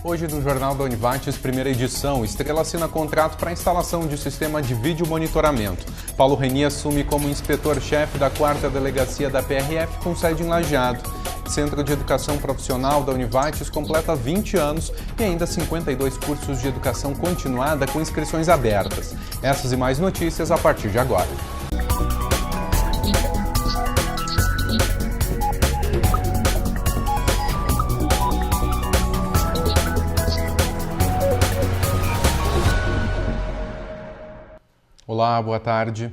Hoje no Jornal da Univates, primeira edição, Estrela assina contrato para a instalação de sistema de vídeo monitoramento. Paulo Reni assume como inspetor-chefe da 4ª Delegacia da PRF com sede em Lajeado. Centro de Educação Profissional da Univates completa 20 anos e ainda 52 cursos de educação continuada com inscrições abertas. Essas e mais notícias a partir de agora. Olá, boa tarde.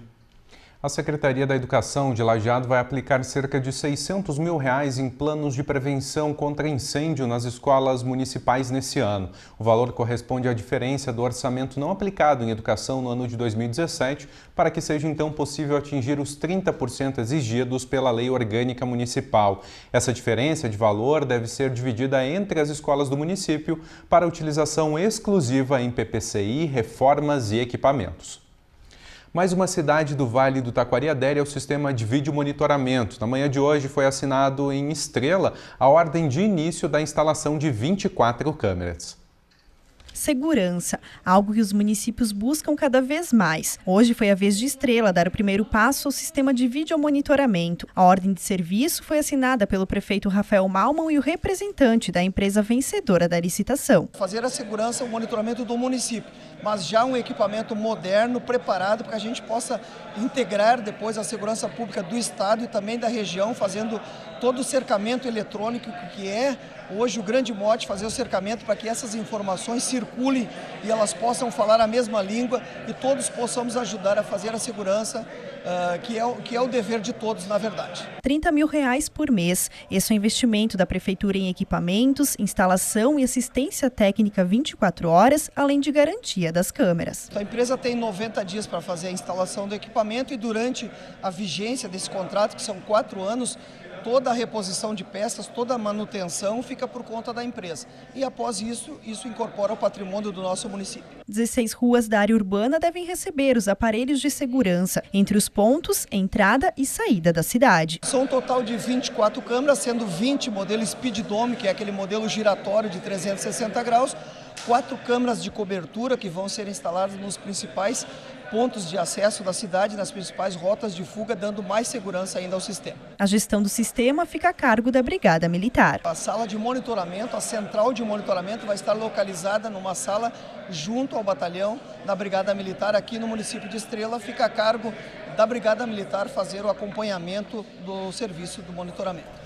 A Secretaria da Educação de Lajeado vai aplicar cerca de R$600 mil em planos de prevenção contra incêndio nas escolas municipais nesse ano. O valor corresponde à diferença do orçamento não aplicado em educação no ano de 2017, para que seja então possível atingir os 30% exigidos pela Lei Orgânica Municipal. Essa diferença de valor deve ser dividida entre as escolas do município para utilização exclusiva em PPCI, reformas e equipamentos. Mais uma cidade do Vale do Taquari adere ao sistema de vídeo monitoramento. Na manhã de hoje foi assinado em Estrela a ordem de início da instalação de 24 câmeras. Segurança, algo que os municípios buscam cada vez mais. Hoje foi a vez de Estrela dar o primeiro passo ao sistema de videomonitoramento. A ordem de serviço foi assinada pelo prefeito Rafael Malman e o representante da empresa vencedora da licitação. Fazer a segurança, o monitoramento do município, mas já um equipamento moderno, preparado para que a gente possa integrar depois a segurança pública do estado e também da região, fazendo todo o cercamento eletrônico, que é hoje o grande mote, fazer o cercamento para que essas informações circulem e elas possam falar a mesma língua e todos possamos ajudar a fazer a segurança, que é o dever de todos, na verdade. R$30 mil por mês. Esse é o investimento da Prefeitura em equipamentos, instalação e assistência técnica 24 horas, além de garantia das câmeras. A empresa tem 90 dias para fazer a instalação do equipamento e durante a vigência desse contrato, que são 4 anos, toda a reposição de peças, toda a manutenção fica por conta da empresa. E após isso, incorpora ao patrimônio do nosso município. 16 ruas da área urbana devem receber os aparelhos de segurança, entre os pontos, entrada e saída da cidade. São um total de 24 câmeras, sendo 20 modelo Speed Dome, que é aquele modelo giratório de 360 graus, 4 câmeras de cobertura que vão ser instaladas nos principais pontos de acesso da cidade, nas principais rotas de fuga, dando mais segurança ainda ao sistema. A gestão do sistema fica a cargo da Brigada Militar. A sala de monitoramento, a central de monitoramento, vai estar localizada numa sala junto ao batalhão da Brigada Militar aqui no município de Estrela. Fica a cargo da Brigada Militar fazer o acompanhamento do serviço do monitoramento.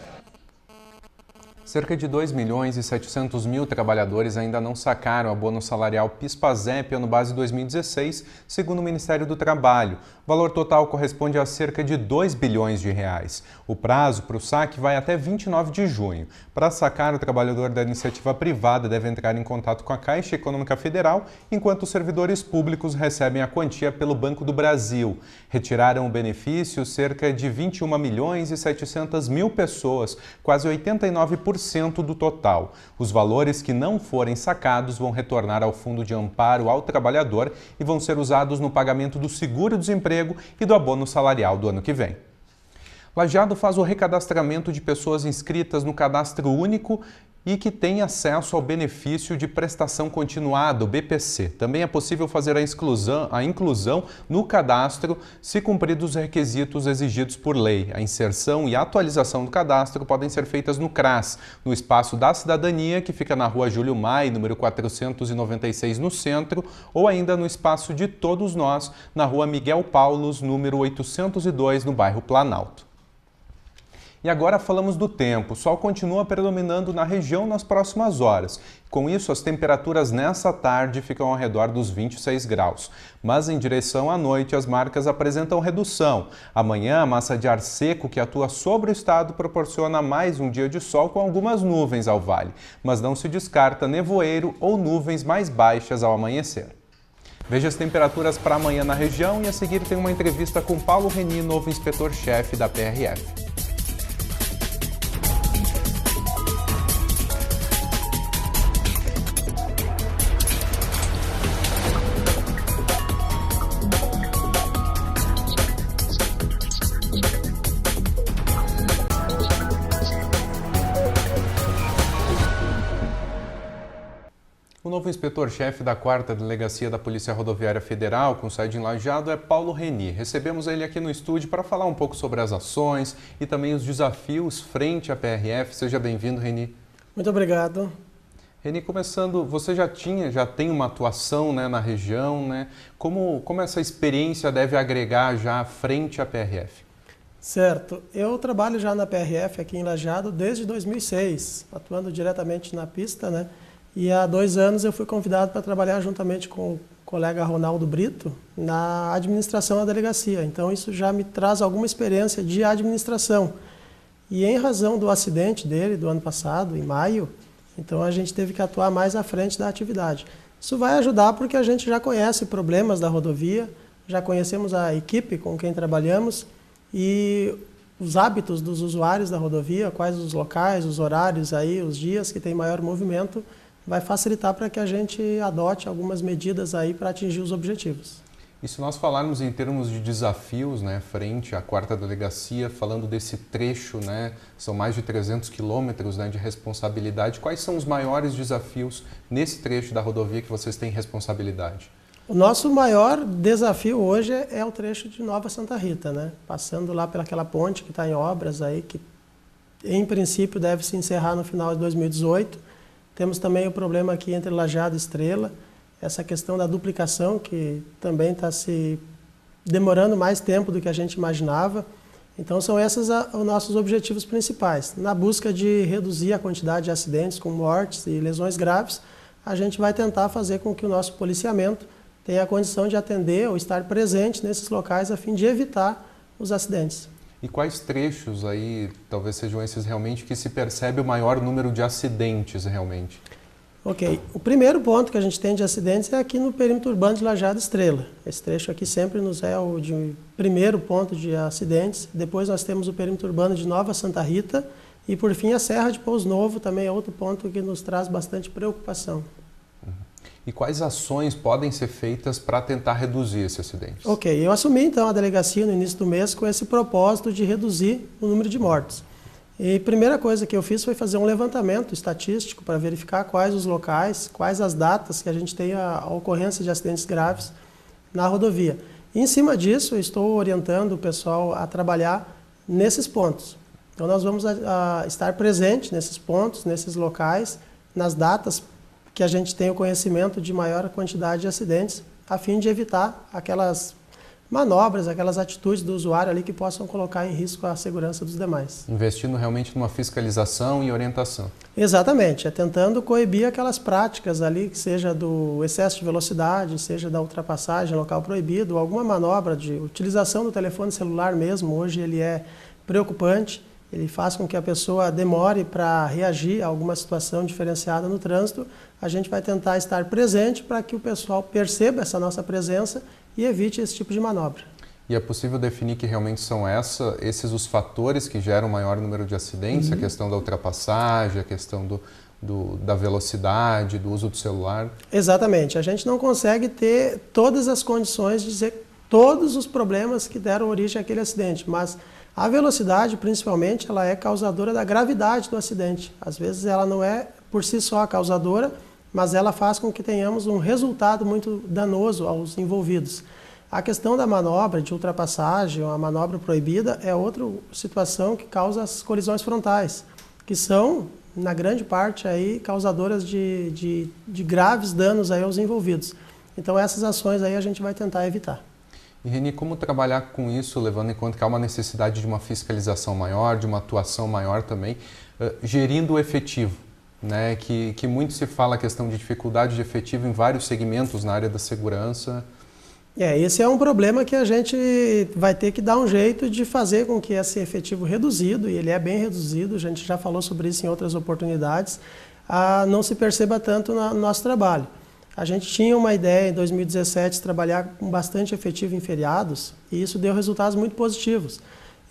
Cerca de 2.700.000 trabalhadores ainda não sacaram o abono salarial PIS/PASEP ano base 2016, segundo o Ministério do Trabalho. O valor total corresponde a cerca de R$2 bilhões. O prazo para o saque vai até 29 de junho. Para sacar, o trabalhador da iniciativa privada deve entrar em contato com a Caixa Econômica Federal, enquanto os servidores públicos recebem a quantia pelo Banco do Brasil. Retiraram o benefício cerca de 21.700.000 pessoas, quase 89% do total. Os valores que não forem sacados vão retornar ao Fundo de Amparo ao Trabalhador e vão ser usados no pagamento do seguro-desemprego e do abono salarial do ano que vem. Lajeado faz o recadastramento de pessoas inscritas no Cadastro Único e que têm acesso ao benefício de prestação continuada, o BPC. Também é possível fazer a inclusão no cadastro se cumpridos os requisitos exigidos por lei. A inserção e atualização do cadastro podem ser feitas no CRAS, no Espaço da Cidadania, que fica na Rua Júlio Mai, número 496, no centro, ou ainda no Espaço de Todos Nós, na Rua Miguel Paulos, número 802, no bairro Planalto. E agora falamos do tempo. O sol continua predominando na região nas próximas horas. Com isso, as temperaturas nessa tarde ficam ao redor dos 26 graus. Mas em direção à noite, as marcas apresentam redução. Amanhã, a massa de ar seco que atua sobre o estado proporciona mais um dia de sol com algumas nuvens ao vale. Mas não se descarta nevoeiro ou nuvens mais baixas ao amanhecer. Veja as temperaturas para amanhã na região e a seguir tem uma entrevista com Paulo Reni, novo inspetor-chefe da PRF. O novo inspetor-chefe da 4ª Delegacia da Polícia Rodoviária Federal, com sede em Lajeado, é Paulo Reni. Recebemos ele aqui no estúdio para falar um pouco sobre as ações e também os desafios frente à PRF. Seja bem-vindo, Reni. Muito obrigado. Reni, começando, você já tem uma atuação, né, na região, né? Como essa experiência deve agregar já frente à PRF? Certo. Eu trabalho já na PRF aqui em Lajeado desde 2006, atuando diretamente na pista, né? E há 2 anos eu fui convidado para trabalhar juntamente com o colega Ronaldo Brito na administração da delegacia. Então isso já me traz alguma experiência de administração. E em razão do acidente dele do ano passado, em maio, então a gente teve que atuar mais à frente da atividade. Isso vai ajudar porque a gente já conhece problemas da rodovia, já conhecemos a equipe com quem trabalhamos e os hábitos dos usuários da rodovia, quais os locais, os horários, aí, os dias que tem maior movimento, vai facilitar para que a gente adote algumas medidas aí para atingir os objetivos. E se nós falarmos em termos de desafios, né, frente à 4ª Delegacia, falando desse trecho, né, são mais de 300 quilômetros, né, de responsabilidade, quais são os maiores desafios nesse trecho da rodovia que vocês têm responsabilidade? O nosso maior desafio hoje é o trecho de Nova Santa Rita, né, passando lá pelaquela ponte que está em obras aí, que em princípio deve se encerrar no final de 2018. Temos também o problema aqui entre Lajeado e Estrela, essa questão da duplicação, que também está se demorando mais tempo do que a gente imaginava. Então são esses os nossos objetivos principais. Na busca de reduzir a quantidade de acidentes com mortes e lesões graves, a gente vai tentar fazer com que o nosso policiamento tenha a condição de atender ou estar presente nesses locais a fim de evitar os acidentes. E quais trechos aí, talvez sejam esses realmente, que se percebe o maior número de acidentes realmente? Ok. O primeiro ponto que a gente tem de acidentes é aqui no perímetro urbano de Lajeado e Estrela. Esse trecho aqui sempre nos é o primeiro ponto de acidentes. Depois nós temos o perímetro urbano de Nova Santa Rita e, por fim, a Serra de Pouso Novo também é outro ponto que nos traz bastante preocupação. E quais ações podem ser feitas para tentar reduzir esse acidente? Ok, eu assumi então a delegacia no início do mês com esse propósito de reduzir o número de mortes. E a primeira coisa que eu fiz foi fazer um levantamento estatístico para verificar quais os locais, quais as datas que a gente tem a ocorrência de acidentes graves na rodovia. E, em cima disso, eu estou orientando o pessoal a trabalhar nesses pontos. Então nós vamos estar presentes nesses pontos, nesses locais, nas datas que a gente tem o conhecimento de maior quantidade de acidentes, a fim de evitar aquelas manobras, aquelas atitudes do usuário ali que possam colocar em risco a segurança dos demais. Investindo realmente numa fiscalização e orientação. Exatamente, é tentando coibir aquelas práticas ali, que seja do excesso de velocidade, seja da ultrapassagem local proibido, alguma manobra de utilização do telefone celular mesmo, hoje ele é preocupante. Ele faz com que a pessoa demore para reagir a alguma situação diferenciada no trânsito. A gente vai tentar estar presente para que o pessoal perceba essa nossa presença e evite esse tipo de manobra. E é possível definir que realmente são esses os fatores que geram maior número de acidentes? A questão da ultrapassagem, a questão da velocidade, do uso do celular? Exatamente. A gente não consegue ter todas as condições de dizer todos os problemas que deram origem àquele acidente, mas a velocidade, principalmente, ela é causadora da gravidade do acidente. Às vezes ela não é por si só a causadora, mas ela faz com que tenhamos um resultado muito danoso aos envolvidos. A questão da manobra de ultrapassagem, ou a manobra proibida, é outra situação que causa as colisões frontais, que são, na grande parte, aí, causadoras de graves danos aí aos envolvidos. Então essas ações aí a gente vai tentar evitar. E, Reni, como trabalhar com isso, levando em conta que há uma necessidade de uma fiscalização maior, de uma atuação maior também, gerindo o efetivo, né? Que muito se fala a questão de dificuldade de efetivo em vários segmentos na área da segurança. Esse é um problema que a gente vai ter que dar um jeito de fazer com que esse efetivo reduzido, e ele é bem reduzido, a gente já falou sobre isso em outras oportunidades, não se perceba tanto no nosso trabalho. A gente tinha uma ideia em 2017 de trabalhar com bastante efetivo em feriados e isso deu resultados muito positivos.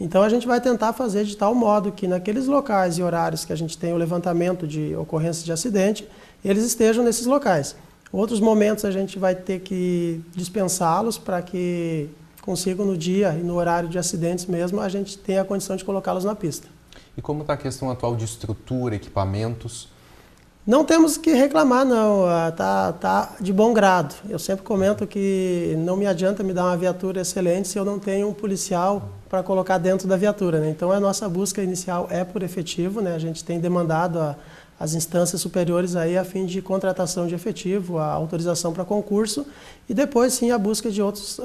Então a gente vai tentar fazer de tal modo que naqueles locais e horários que a gente tem o levantamento de ocorrência de acidente, eles estejam nesses locais. Outros momentos a gente vai ter que dispensá-los para que consigam no dia e no horário de acidentes mesmo, a gente tenha a condição de colocá-los na pista. E como está a questão atual de estrutura, equipamentos? Não temos que reclamar, não. Tá de bom grado. Eu sempre comento que não me adianta me dar uma viatura excelente se eu não tenho um policial para colocar dentro da viatura, né? Então, a nossa busca inicial é por efetivo, né? A gente tem demandado as instâncias superiores aí a fim de contratação de efetivo, a autorização para concurso e depois, sim, a busca de outros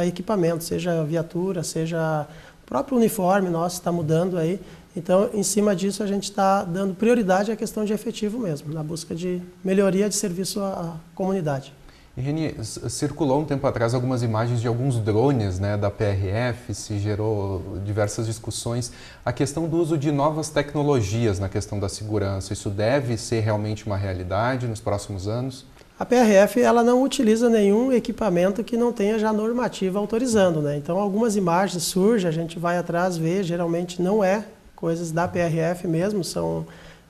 equipamentos, seja viatura, seja o próprio uniforme nosso está mudando aí. Então, em cima disso, a gente está dando prioridade à questão de efetivo mesmo, na busca de melhoria de serviço à comunidade. E, Reni, circulou um tempo atrás algumas imagens de alguns drones, né, da PRF, se gerou diversas discussões. A questão do uso de novas tecnologias na questão da segurança, isso deve ser realmente uma realidade nos próximos anos? A PRF ela não utiliza nenhum equipamento que não tenha já normativa autorizando, né? Então, algumas imagens surgem, a gente vai atrás ver, geralmente não é coisas da PRF mesmo,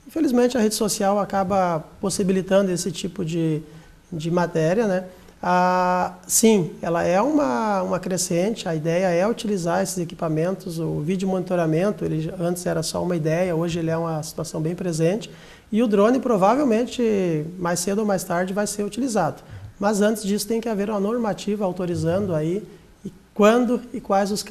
infelizmente a rede social acaba possibilitando esse tipo de matéria, né? Sim, ela é uma crescente, a ideia é utilizar esses equipamentos, o vídeo monitoramento, ele antes era só uma ideia, hoje ele é uma situação bem presente, e o drone provavelmente mais cedo ou mais tarde vai ser utilizado. Mas antes disso tem que haver uma normativa autorizando aí e quando e quais os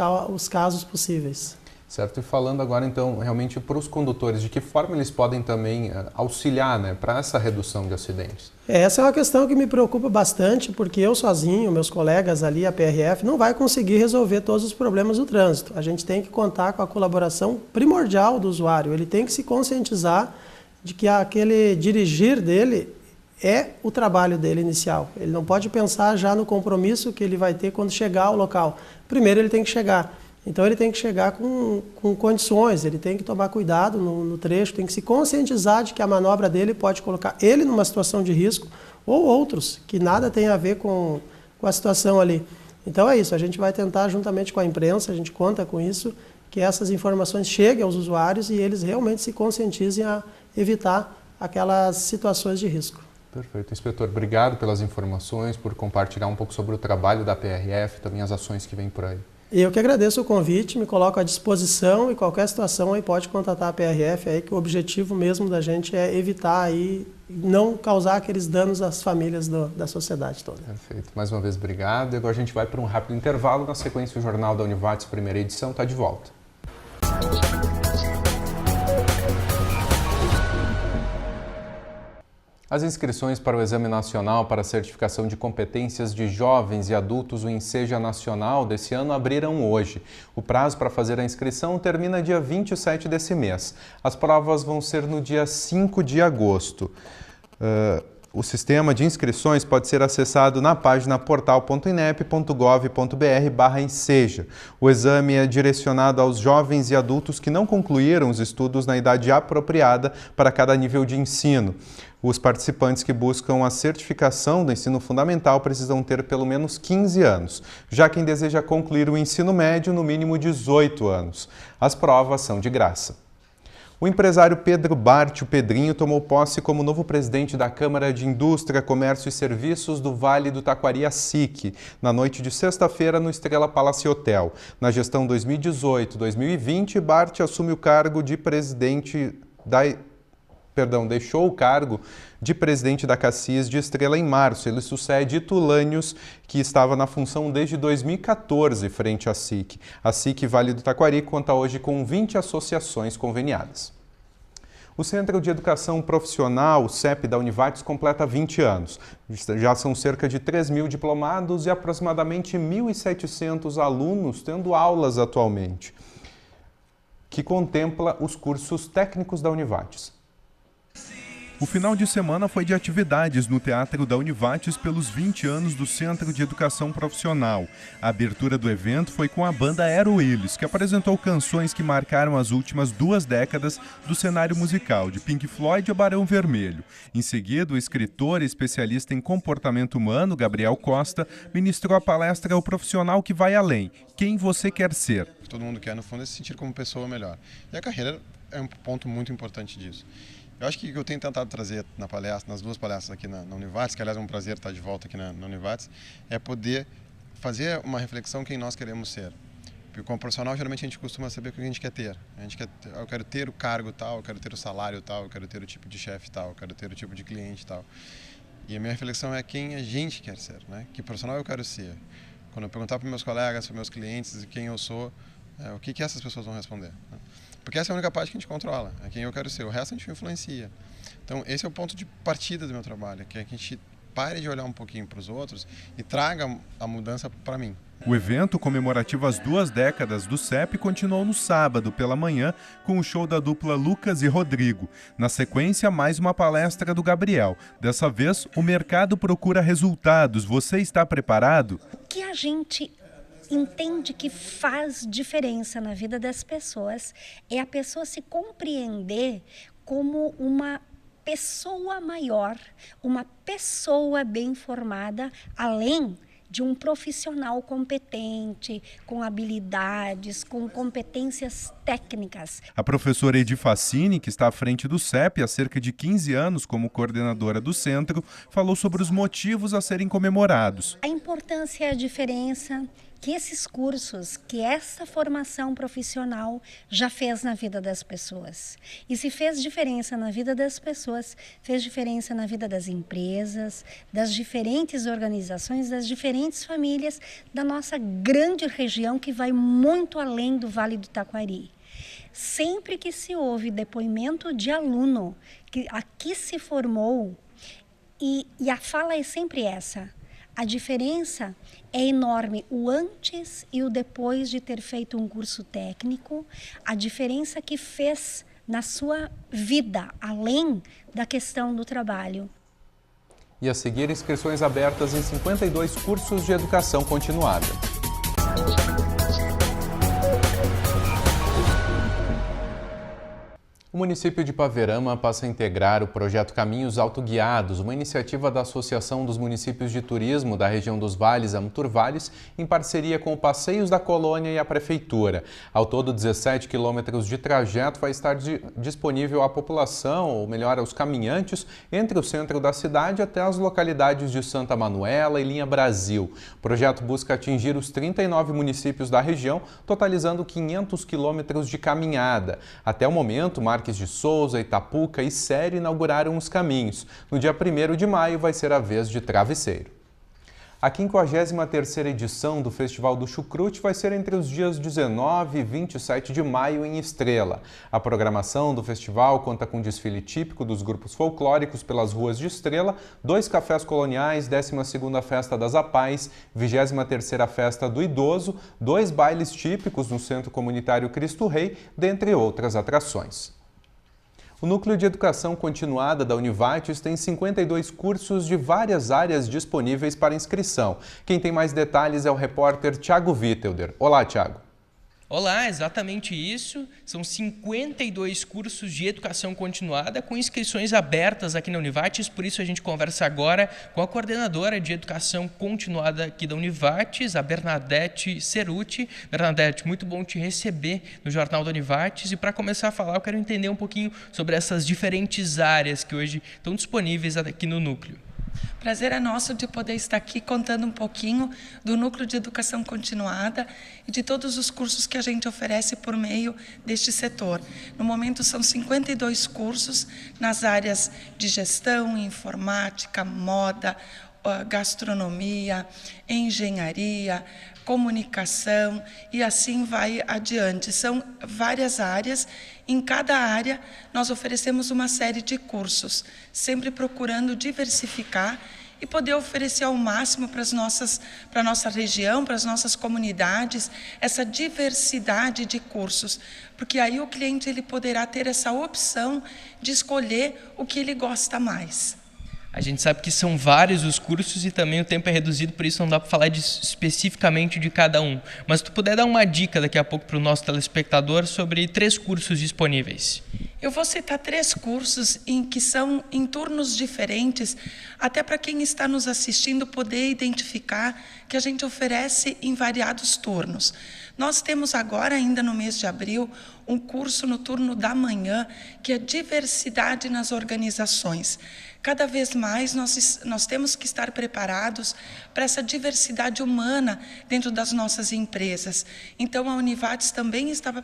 casos possíveis. Certo, e falando agora então realmente para os condutores, de que forma eles podem também auxiliar, né, para essa redução de acidentes? Essa é uma questão que me preocupa bastante, porque eu sozinho, meus colegas ali, a PRF, não vai conseguir resolver todos os problemas do trânsito. A gente tem que contar com a colaboração primordial do usuário, ele tem que se conscientizar de que aquele dirigir dele é o trabalho dele inicial. Ele não pode pensar já no compromisso que ele vai ter quando chegar ao local. Primeiro ele tem que chegar. Então ele tem que chegar com condições, ele tem que tomar cuidado no trecho, tem que se conscientizar de que a manobra dele pode colocar ele numa situação de risco ou outros, que nada tem a ver com a situação ali. Então é isso, a gente vai tentar juntamente com a imprensa, a gente conta com isso, que essas informações cheguem aos usuários e eles realmente se conscientizem a evitar aquelas situações de risco. Perfeito. Inspetor, obrigado pelas informações, por compartilhar um pouco sobre o trabalho da PRF, também as ações que vêm por aí. Eu que agradeço o convite, me coloco à disposição e qualquer situação aí pode contatar a PRF aí, que o objetivo mesmo da gente é evitar aí, não causar aqueles danos às famílias da sociedade toda. Perfeito. Mais uma vez, obrigado. E agora a gente vai para um rápido intervalo. Na sequência, o Jornal da Univates, primeira edição, está de volta. As inscrições para o Exame Nacional para a Certificação de Competências de Jovens e Adultos, o Enseja Nacional, desse ano abriram hoje. O prazo para fazer a inscrição termina dia 27 desse mês. As provas vão ser no dia 5 de agosto. O sistema de inscrições pode ser acessado na página portal.inep.gov.br/enseja. O exame é direcionado aos jovens e adultos que não concluíram os estudos na idade apropriada para cada nível de ensino. Os participantes que buscam a certificação do ensino fundamental precisam ter pelo menos 15 anos, já quem deseja concluir o ensino médio, no mínimo 18 anos. As provas são de graça. O empresário Pedro Bart, o Pedrinho, tomou posse como novo presidente da Câmara de Indústria, Comércio e Serviços do Vale do Taquari, a SIC, na noite de sexta-feira no Estrela Palace Hotel. Na gestão 2018-2020, Bart assume o cargo de deixou o cargo de presidente da Cassis de Estrela em março. Ele sucede Itulânios, que estava na função desde 2014 frente à SIC. A SIC Vale do Taquari conta hoje com 20 associações conveniadas. O Centro de Educação Profissional, o CEP da Univates, completa 20 anos. Já são cerca de 3.000 diplomados e aproximadamente 1.700 alunos tendo aulas atualmente, que contempla os cursos técnicos da Univates. O final de semana foi de atividades no Teatro da Univates pelos 20 anos do Centro de Educação Profissional. A abertura do evento foi com a banda Aerosmith, que apresentou canções que marcaram as últimas 2 décadas do cenário musical, de Pink Floyd a Barão Vermelho. Em seguida, o escritor e especialista em comportamento humano, Gabriel Costa, ministrou a palestra O Profissional que Vai Além, Quem Você Quer Ser. Todo mundo quer, no fundo, é se sentir como pessoa melhor. E a carreira é um ponto muito importante disso. Eu acho que o que eu tenho tentado trazer na palestra, nas 2 palestras aqui na Univates, que aliás é um prazer estar de volta aqui na Univates, é poder fazer uma reflexão quem nós queremos ser. Porque como profissional, geralmente a gente costuma saber o que a gente quer ter. Eu quero ter o cargo tal, eu quero ter o salário tal, eu quero ter o tipo de chefe tal, eu quero ter o tipo de cliente tal. E a minha reflexão é quem a gente quer ser, né? Que profissional eu quero ser. Quando eu perguntar para meus colegas, para meus clientes quem eu sou, o que essas pessoas vão responder, né? Porque essa é a única parte que a gente controla, é quem eu quero ser. O resto a gente influencia. Então esse é o ponto de partida do meu trabalho, que é que a gente pare de olhar um pouquinho para os outros e traga a mudança para mim. O evento comemorativo às 2 décadas do CEP continuou no sábado pela manhã com o show da dupla Lucas e Rodrigo. Na sequência, mais uma palestra do Gabriel. Dessa vez, o mercado procura resultados. Você está preparado? O que a gente entende que faz diferença na vida das pessoas é a pessoa se compreender como uma pessoa maior, uma pessoa bem formada, além de um profissional competente, com habilidades, com competências técnicas. A professora Edi Facini, que está à frente do CEP há cerca de 15 anos como coordenadora do centro, falou sobre os motivos a serem comemorados. A importância e a diferença que esses cursos, que essa formação profissional já fez na vida das pessoas. E se fez diferença na vida das pessoas, fez diferença na vida das empresas, das diferentes organizações, das diferentes famílias da nossa grande região que vai muito além do Vale do Taquari. Sempre que se ouve depoimento de aluno que aqui se formou, e a fala é sempre essa: a diferença é enorme, o antes e o depois de ter feito um curso técnico, a diferença que fez na sua vida, além da questão do trabalho. E a seguir, inscrições abertas em 52 cursos de educação continuada. O município de Paverama passa a integrar o projeto Caminhos Autoguiados, uma iniciativa da Associação dos Municípios de Turismo da região dos Vales, Amuturvales, em parceria com o Passeios da Colônia e a Prefeitura. Ao todo, 17 quilômetros de trajeto vai estar disponível à população, ou melhor, aos caminhantes, entre o centro da cidade até as localidades de Santa Manuela e Linha Brasil. O projeto busca atingir os 39 municípios da região, totalizando 500 quilômetros de caminhada. Até o momento, Marques de Souza, Itapuca e Série inauguraram os caminhos. No dia 1º de maio vai ser a vez de Travesseiro. A 53ª edição do Festival do Chucrute vai ser entre os dias 19 e 27 de maio em Estrela. A programação do festival conta com desfile típico dos grupos folclóricos pelas ruas de Estrela, 2 cafés coloniais, 12ª Festa das Apais, 23ª Festa do Idoso, 2 bailes típicos no Centro Comunitário Cristo Rei, dentre outras atrações. O Núcleo de Educação Continuada da Univates tem 52 cursos de várias áreas disponíveis para inscrição. Quem tem mais detalhes é o repórter Thiago Wittelder. Olá, Thiago. Olá, exatamente isso. São 52 cursos de educação continuada com inscrições abertas aqui na Univates, por isso a gente conversa agora com a coordenadora de educação continuada aqui da Univates, a Bernadette Ceruti. Bernadette, muito bom te receber no Jornal da Univates, e para começar a falar eu quero entender um pouquinho sobre essas diferentes áreas que hoje estão disponíveis aqui no núcleo. Prazer é nosso de poder estar aqui contando um pouquinho do Núcleo de Educação Continuada e de todos os cursos que a gente oferece por meio deste setor. No momento são 52 cursos nas áreas de gestão, informática, moda, gastronomia, engenharia, comunicação e assim vai adiante. São várias áreas. Em cada área, nós oferecemos uma série de cursos, sempre procurando diversificar e poder oferecer ao máximo para a nossa região, para as nossas comunidades, essa diversidade de cursos, porque aí o cliente ele poderá ter essa opção de escolher o que ele gosta mais. A gente sabe que são vários os cursos e também o tempo é reduzido, por isso não dá para falar especificamente de cada um. Mas se tu puder dar uma dica daqui a pouco para o nosso telespectador sobre 3 cursos disponíveis. Eu vou citar 3 cursos que são em turnos diferentes, até para quem está nos assistindo poder identificar que a gente oferece em variados turnos. Nós temos agora, ainda no mês de abril, um curso no turno da manhã, que é diversidade nas organizações. Cada vez mais nós temos que estar preparados para essa diversidade humana dentro das nossas empresas. Então, a Univates também estava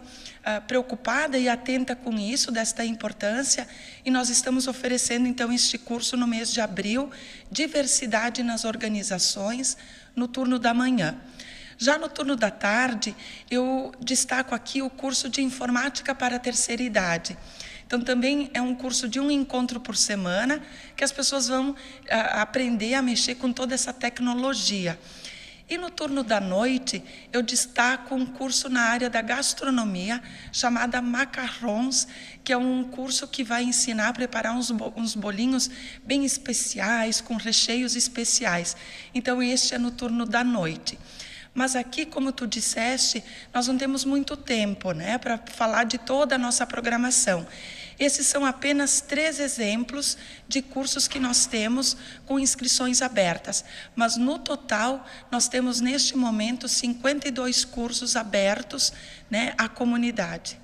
preocupada e atenta com isso, desta importância, e nós estamos oferecendo, então, este curso no mês de abril, diversidade nas organizações, no turno da manhã. Já no turno da tarde, eu destaco aqui o curso de Informática para a Terceira Idade. Então, também é um curso de um encontro por semana, que as pessoas vão aprender a mexer com toda essa tecnologia. E no turno da noite, eu destaco um curso na área da gastronomia, chamada Macarrons, que é um curso que vai ensinar a preparar uns bolinhos bem especiais, com recheios especiais. Então, este é no turno da noite. Mas aqui, como tu disseste, nós não temos muito tempo, né, para falar de toda a nossa programação. Esses são apenas 3 exemplos de cursos que nós temos com inscrições abertas. Mas, no total, nós temos, neste momento, 52 cursos abertos, né, à comunidade.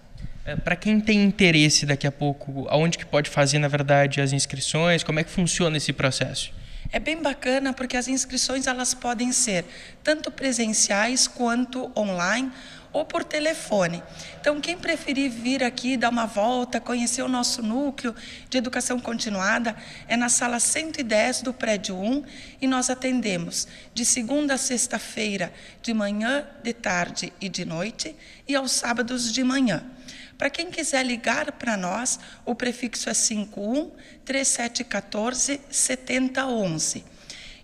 Para quem tem interesse daqui a pouco, aonde que pode fazer, na verdade, as inscrições? Como é que funciona esse processo? É bem bacana porque as inscrições elas podem ser tanto presenciais quanto online ou por telefone. Então, quem preferir vir aqui, dar uma volta, conhecer o nosso núcleo de educação continuada, é na sala 110 do prédio 1 e nós atendemos de segunda a sexta-feira, de manhã, de tarde e de noite e aos sábados de manhã. Para quem quiser ligar para nós, o prefixo é 51-3714-7011.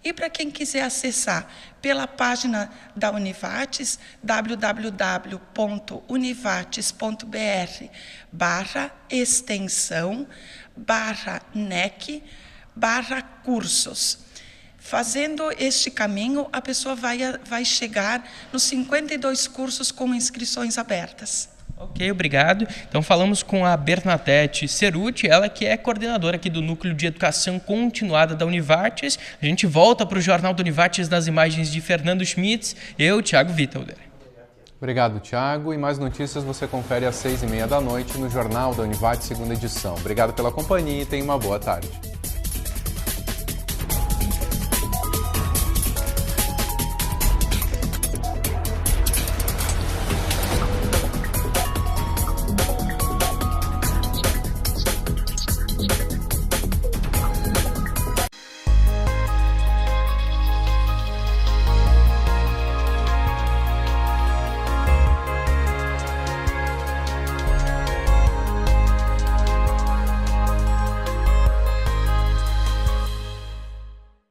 E para quem quiser acessar pela página da Univates, www.univates.br/extensão/NEC/cursos. Fazendo este caminho, a pessoa vai chegar nos 52 cursos com inscrições abertas. Ok, obrigado. Então falamos com a Bernadette Ceruti, ela que é coordenadora aqui do Núcleo de Educação Continuada da Univates. A gente volta para o Jornal da Univates nas imagens de Fernando Schmitz, eu, Thiago Wittelder. Obrigado, Thiago. E mais notícias você confere às 6h30 da noite no Jornal da Univates, segunda edição. Obrigado pela companhia e tenha uma boa tarde.